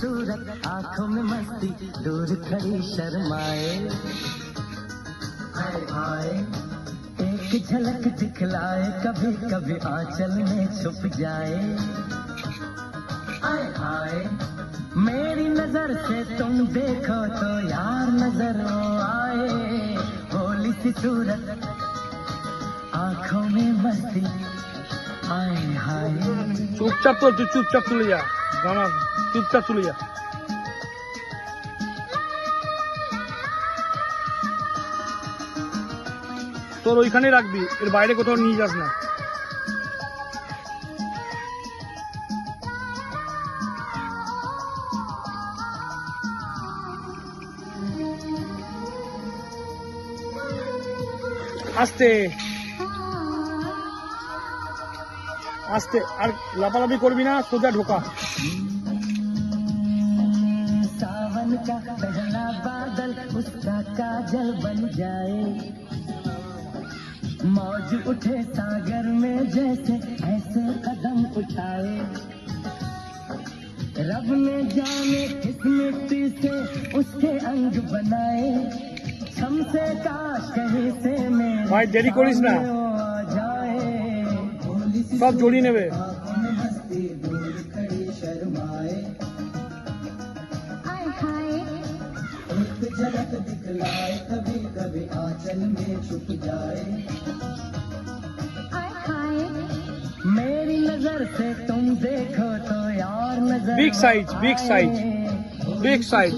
सूरत आंखों में मस्ती दूर खड़ी शर्माए। हाय हाय एक झलक दिखलाए, कभी कभी आंचल में छुप जाए। हाय हाय मेरी नजर से तुम देखो तो यार नजर आए। भोली सी सूरत आंखों में मस्ती। हाय हाय चुपचाप तो तू चुपचाप चले जा गाना, चुपचाप चले जा। তোর ওইখানে রাখবি, এর বাইরে কোথাও নিয়ে যাস না। আস্তে আস্তে, আর লাপালাপি করবি না, সোজা ঢোকা। सावन का पहला बादल उसका काजल बन जाए। मौज उठे सागर में जैसे ऐसे कदम उठाए। रब ने जाने किस मिट्टी से उसके अंग बनाए। हमसे काश कहीं से मेरे ভাই দেরি করিস না, সব জড়িয়ে নেবে। झलक दिखलाए, कभी कभी आंचल में छुप जाए। मेरी नजर से तुम देखो तो यार नजर। Big size, big size, big size.